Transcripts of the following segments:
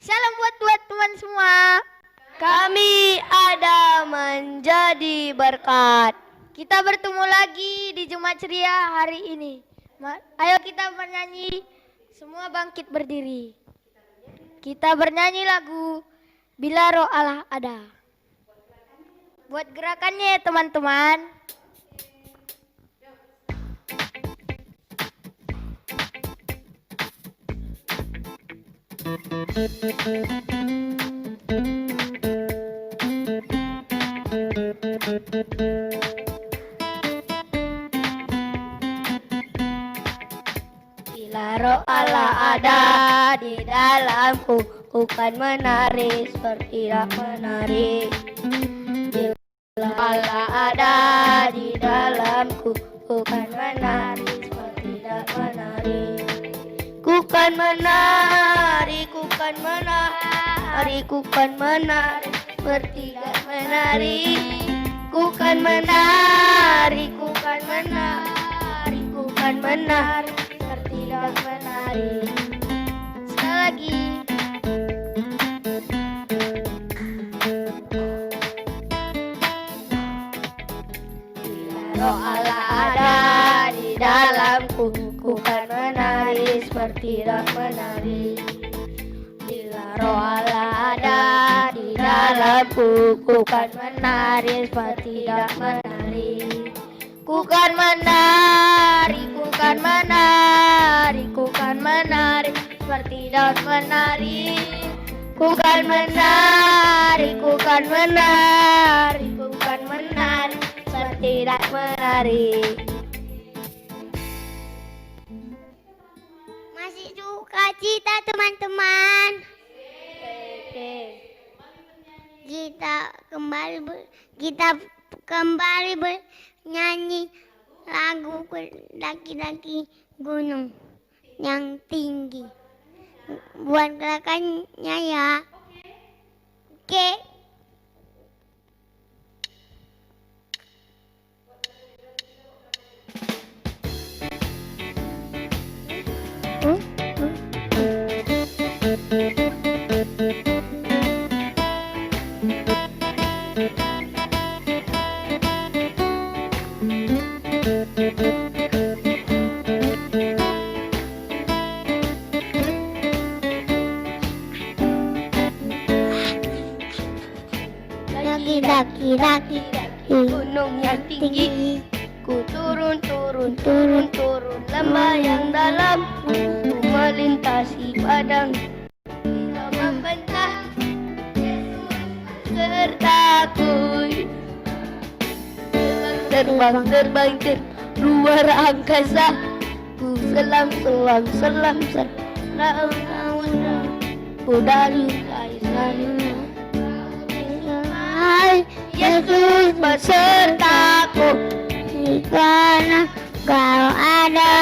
Salam buat teman semua. Kami ada menjadi berkat. Kita bertemu lagi di Jumat Ceria hari ini. Ayo kita bernyanyi, semua bangkit berdiri. Kita bernyanyi lagu Bila Roh Allah Ada. Buat gerakannya ya teman-teman. Bila Roh Allah ada di dalamku, ku kan menari seperti tak menari. Bila Allah ada di dalamku, ku kan menari seperti tak menari. Ku kan menari, ku kan menari, ku kan menari seperti tak menari. Ku kan menari, ku kan menari, ku kan menari seperti tak menari. Sekali lagi. Roh Allah ada di dalamku, ku kan menari seperti tak menari. Bila Roh Allah ada di dalamku, ku kan menari seperti tak menari. Ku kan menari, ku kan menari, ku kan menari seperti tak menari. Ku kan menari, ku kan menari, ku kan menari seperti tak menari. Masih suka cita teman-teman. Kita kembali bernyanyi lagu Daki-daki gunung yang tinggi. Buat gerakannya ya. Oke. Daki-daki Gunung yang tinggi, ku turun lembah yang dalam, ku melintasi padang, kita membentang, Yesus sertaku. Terbang luar angkasa, ku selam ku dari sana. Yesus besertaku, di kanan kau ada,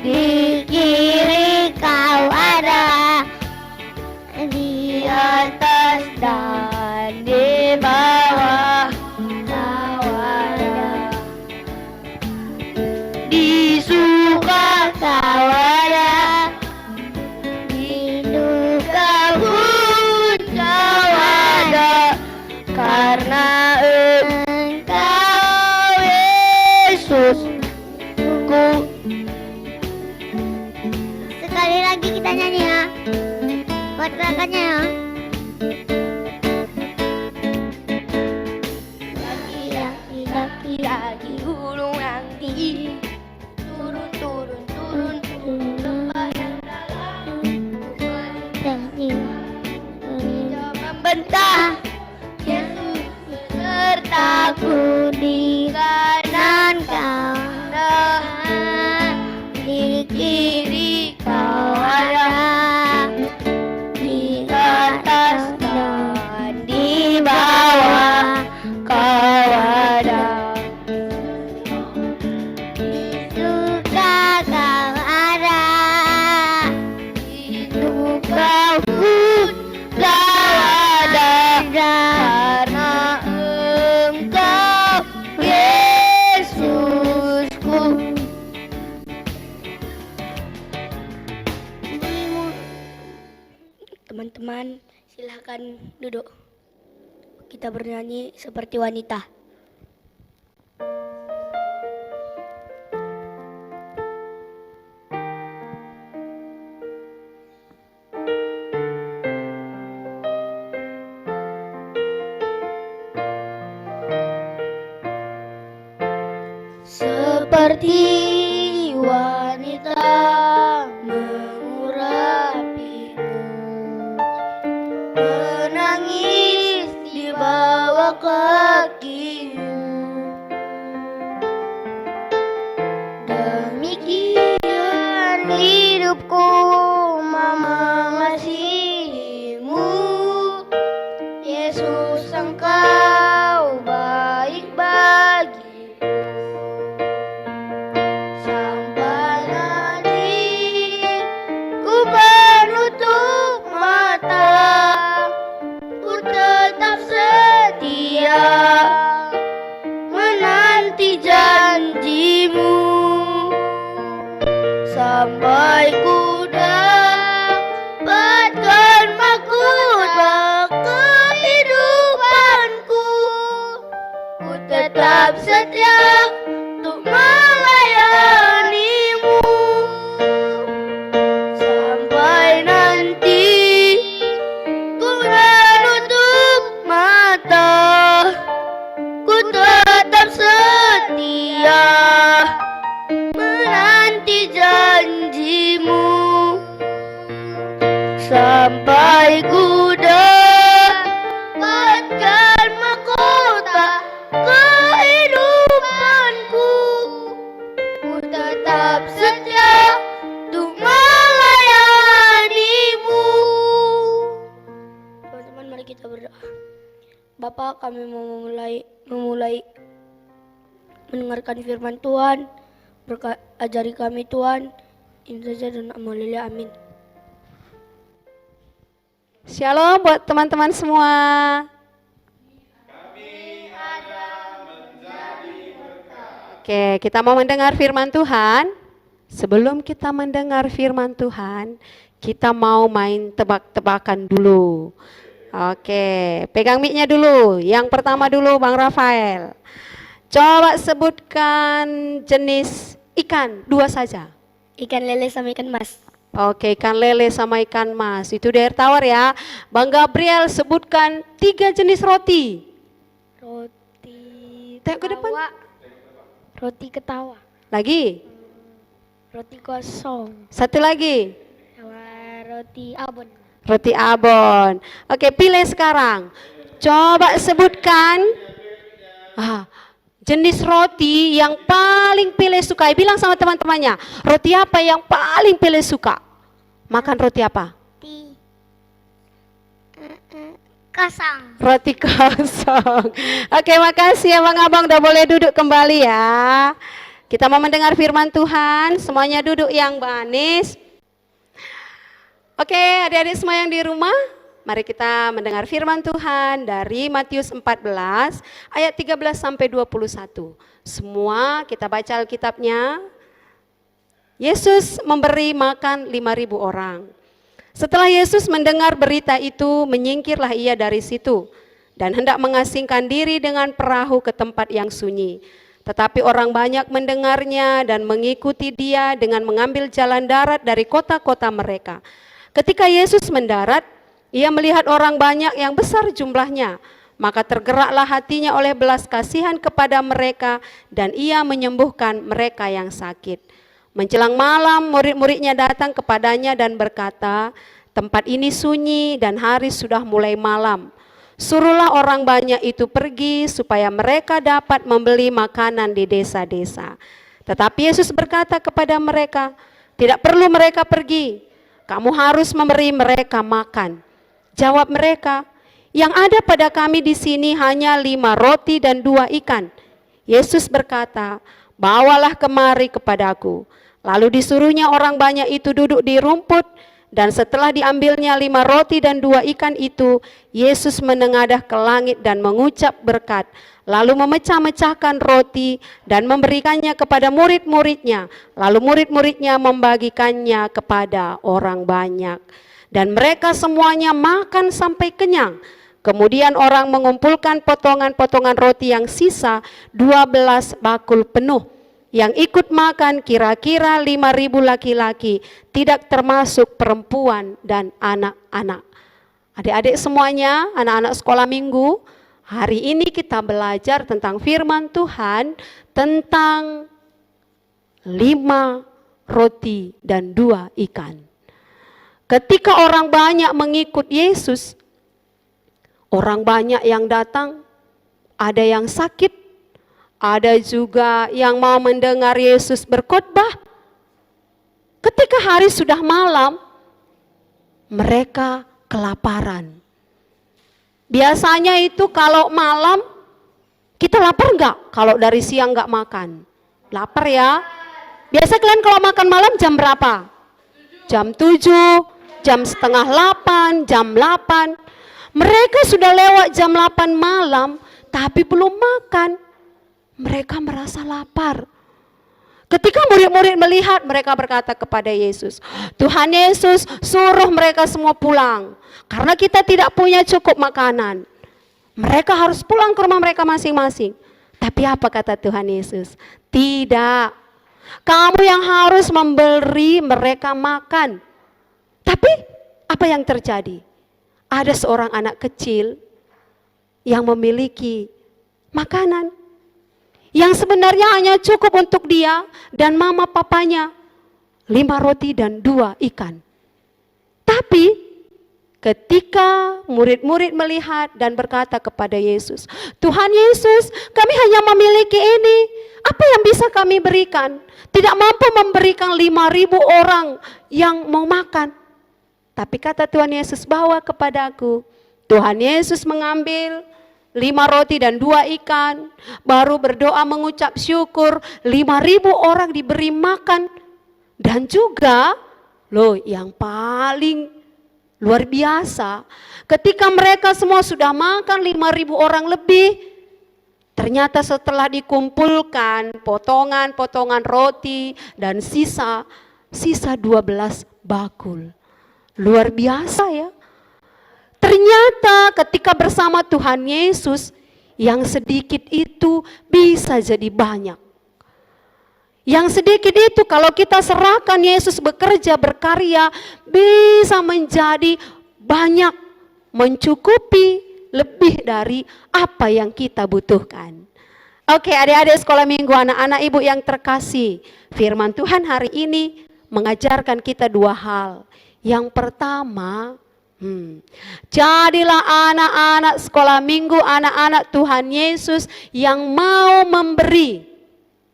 di kiri kau ada, di atas dan di bawah kau ada, di suka kau ada, di duka pun kau ada, karena Engkau Yesus ku. Sekali lagi kita nyanyi ya. Buat gerakannya ya. Daki gunung yang tinggi, turun lembah yang dalam, kita membentang, Yesus besertaku, di kanan kau ada, di kiri kau ada, di atas Teman-teman, silahkan duduk. Kita bernyanyi seperti wanita. Seperti wanita mengurapimu, menangis di bawah kakimu. Demikian hidupku mengasihimu, Yesus engkau baik bagiku. Sampai nanti ku menutup mata, ku tetap setia menanti janjimu. Sampai ku dapatkan mahkota kehidupanku, ku tetap setia untuk melayanimu. Sampai nanti ku menutup mata, ku tetap setia menanti janjimu. Sampai ku dapatkan mahkota kehidupanku, ku tetap setia untuk melayanimu. Teman-teman, mari kita berdoa. Bapa, kami mau memulai mendengarkan firman Tuhan. Ajari kami Tuhan. Ini saja dan amalillah, amin. Shalom buat teman-teman semua. Oke, kita mau mendengar firman Tuhan. Sebelum kita mendengar firman Tuhan, kita mau main tebak-tebakan dulu. Oke, pegang mic-nya dulu. Yang pertama dulu Bang Rafael. Coba sebutkan jenis ikan, 2 saja. Ikan lele sama ikan mas. Oke, ikan lele sama ikan mas. Itu di air tawar ya. Bang Gabriel sebutkan 3 jenis roti. Roti Tengok ke depan. Roti ketawa. Lagi. Roti kosong. Satu lagi. Sama roti abon. Roti abon. Oke, pilih sekarang. Coba sebutkan jenis roti yang paling pilih suka. Bilang sama teman-temannya, roti apa yang paling pilih suka? Makan roti apa? Kosong. Roti kosong. Oke, makasih ya Bang Abang, udah boleh duduk kembali ya. Kita mau mendengar firman Tuhan, semuanya duduk yang manis. Oke, adik-adik semua yang di rumah, mari kita mendengar firman Tuhan dari Matius 14 ayat 13 sampai 21. Semua kita baca Alkitabnya. Yesus memberi makan 5.000 orang. Setelah Yesus mendengar berita itu, menyingkirlah ia dari situ dan hendak mengasingkan diri dengan perahu ke tempat yang sunyi. Tetapi orang banyak mendengarnya dan mengikuti dia dengan mengambil jalan darat dari kota-kota mereka. Ketika Yesus mendarat, ia melihat orang banyak yang besar jumlahnya, maka tergeraklah hatinya oleh belas kasihan kepada mereka dan ia menyembuhkan mereka yang sakit. Menjelang malam, murid-muridnya datang kepadanya dan berkata, tempat ini sunyi dan hari sudah mulai malam. Suruhlah orang banyak itu pergi supaya mereka dapat membeli makanan di desa-desa. Tetapi Yesus berkata kepada mereka, tidak perlu mereka pergi, kamu harus memberi mereka makan. Jawab mereka, yang ada pada kami di sini hanya 5 roti dan 2 ikan. Yesus berkata, bawalah kemari kepadaku. Lalu disuruhnya orang banyak itu duduk di rumput, dan setelah diambilnya 5 roti dan 2 ikan itu, Yesus menengadah ke langit dan mengucap berkat, lalu memecah-mecahkan roti dan memberikannya kepada murid-muridnya, lalu murid-muridnya membagikannya kepada orang banyak. Dan mereka semuanya makan sampai kenyang. Kemudian orang mengumpulkan potongan-potongan roti yang sisa 12 bakul penuh. Yang ikut makan kira-kira 5.000 laki-laki, tidak termasuk perempuan dan anak-anak. Adik-adik semuanya, anak-anak sekolah minggu, hari ini kita belajar tentang firman Tuhan, tentang 5 roti dan 2 ikan. Ketika orang banyak mengikut Yesus, orang banyak yang datang, ada yang sakit, ada juga yang mau mendengar Yesus berkhotbah. Ketika hari sudah malam, mereka kelaparan. Biasanya itu kalau malam, kita lapar enggak? Kalau dari siang enggak makan. Lapar ya? Biasa kalian kalau makan malam jam berapa? Jam 7, jam setengah 8, jam 8. Mereka sudah lewat jam 8 malam, tapi belum makan. Mereka merasa lapar. Ketika murid-murid melihat, mereka berkata kepada Yesus, Tuhan Yesus, suruh mereka semua pulang, karena kita tidak punya cukup makanan. Mereka harus pulang ke rumah mereka masing-masing. Tapi apa kata Tuhan Yesus? Tidak, kamu yang harus memberi mereka makan. Tapi apa yang terjadi? Ada seorang anak kecil yang memiliki makanan yang sebenarnya hanya cukup untuk dia dan mama papanya, 5 roti dan 2 ikan. Tapi ketika murid-murid melihat dan berkata kepada Yesus, Tuhan Yesus, kami hanya memiliki ini, apa yang bisa kami berikan? Tidak mampu memberikan 5.000 orang yang mau makan. Tapi kata Tuhan Yesus, bawa kepadaku. Tuhan Yesus mengambil 5 roti dan 2 ikan, baru berdoa mengucap syukur, 5.000 orang diberi makan. Dan juga, yang paling luar biasa, ketika mereka semua sudah makan 5.000 orang lebih, ternyata setelah dikumpulkan potongan-potongan roti dan sisa 12 bakul. Luar biasa ya. Ternyata ketika bersama Tuhan Yesus, yang sedikit itu bisa jadi banyak. Yang sedikit itu kalau kita serahkan Yesus bekerja, berkarya, bisa menjadi banyak, mencukupi lebih dari apa yang kita butuhkan. Oke, adik-adik sekolah minggu, anak-anak ibu yang terkasih, firman Tuhan hari ini mengajarkan kita 2 hal. Yang pertama, jadilah anak-anak sekolah minggu, anak-anak Tuhan Yesus yang mau memberi.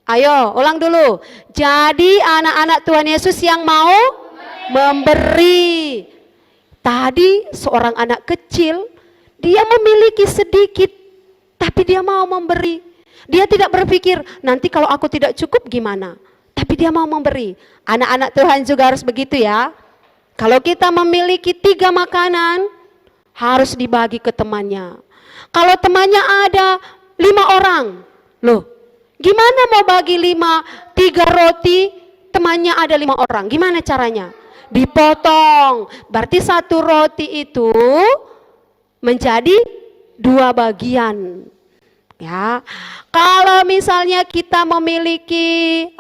Ayo, ulang dulu. Jadi anak-anak Tuhan Yesus yang mau memberi. Tadi seorang anak kecil, dia memiliki sedikit, tapi dia mau memberi. Dia tidak berpikir, nanti kalau aku tidak cukup gimana? Tapi dia mau memberi. Anak-anak Tuhan juga harus begitu ya. Kalau kita memiliki 3 makanan, harus dibagi ke temannya. Kalau temannya ada 5 orang, gimana mau bagi 3 roti, temannya ada 5 orang, gimana caranya? Dipotong, berarti 1 roti itu menjadi 2 bagian. Ya, kalau misalnya kita memiliki,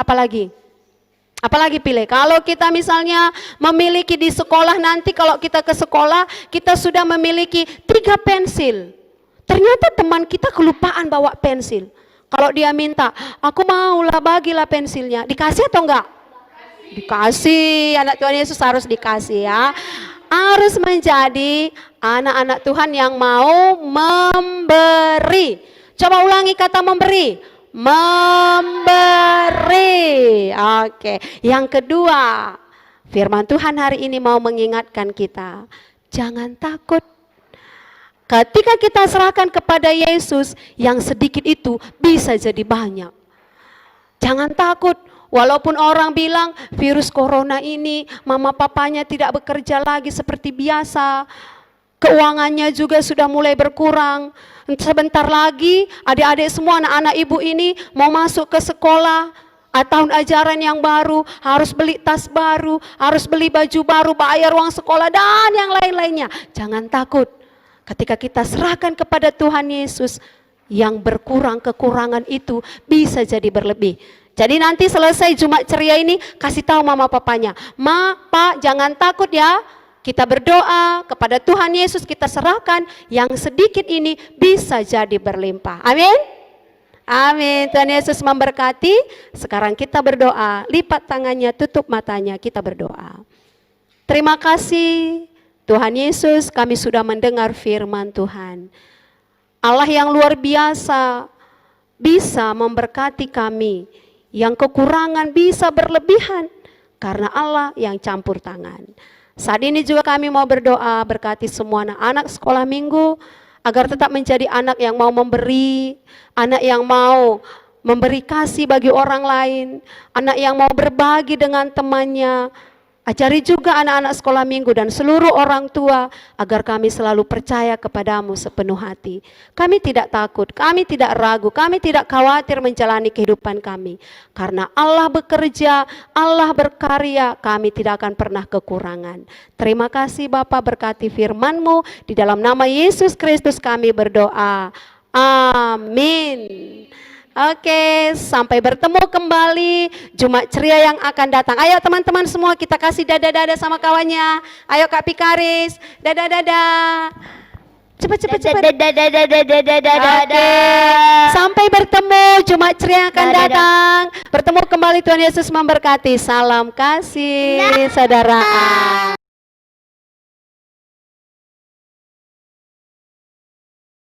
Apalagi pilih, kalau kita misalnya memiliki di sekolah, nanti kalau kita ke sekolah, kita sudah memiliki 3 pensil. Ternyata teman kita kelupaan bawa pensil. Kalau dia minta, aku maulah bagilah pensilnya, dikasih atau enggak? Dikasih, anak Tuhan Yesus harus dikasih ya. Harus menjadi anak-anak Tuhan yang mau memberi. Coba ulangi kata memberi. Memberi. Oke. Yang kedua, firman Tuhan hari ini mau mengingatkan kita, jangan takut. Ketika kita serahkan kepada Yesus, yang sedikit itu bisa jadi banyak. Jangan takut. Walaupun orang bilang virus corona ini, mama papanya tidak bekerja lagi seperti biasa, keuangannya juga sudah mulai berkurang. Sebentar lagi adik-adik semua, anak-anak ibu ini mau masuk ke sekolah. tahun ajaran yang baru, harus beli tas baru, harus beli baju baru, bayar uang sekolah dan yang lain-lainnya. Jangan takut. Ketika kita serahkan kepada Tuhan Yesus, yang berkurang kekurangan itu bisa jadi berlebih. Jadi nanti selesai Jumat Ceria ini kasih tahu mama papanya, "Ma, Pak, jangan takut ya. Kita berdoa kepada Tuhan Yesus, kita serahkan yang sedikit ini bisa jadi berlimpah." Amin. Amin. Tuhan Yesus memberkati. Sekarang kita berdoa, lipat tangannya, tutup matanya, kita berdoa. Terima kasih Tuhan Yesus, kami sudah mendengar firman Tuhan. Allah yang luar biasa bisa memberkati kami, yang kekurangan bisa berlebihan karena Allah yang campur tangan. Saat ini juga kami mau berdoa, berkati semua anak-anak sekolah minggu agar tetap menjadi anak yang mau memberi, anak yang mau memberi kasih bagi orang lain, anak yang mau berbagi dengan temannya. Ajari juga anak-anak sekolah minggu dan seluruh orang tua agar kami selalu percaya kepadamu sepenuh hati. Kami tidak takut, kami tidak ragu, kami tidak khawatir menjalani kehidupan kami. Karena Allah bekerja, Allah berkarya, kami tidak akan pernah kekurangan. Terima kasih Bapa, berkati firman-Mu. Di dalam nama Yesus Kristus kami berdoa. Amin. Oke, sampai bertemu kembali Jumat Ceria yang akan datang. Ayo teman-teman semua kita kasih dada-dada sama kawannya. Ayo Kak Pikaris, dada-dada. Cepat. Oke, sampai bertemu Jumat Ceria yang akan datang. Bertemu kembali, Tuhan Yesus memberkati. Salam kasih, saudara.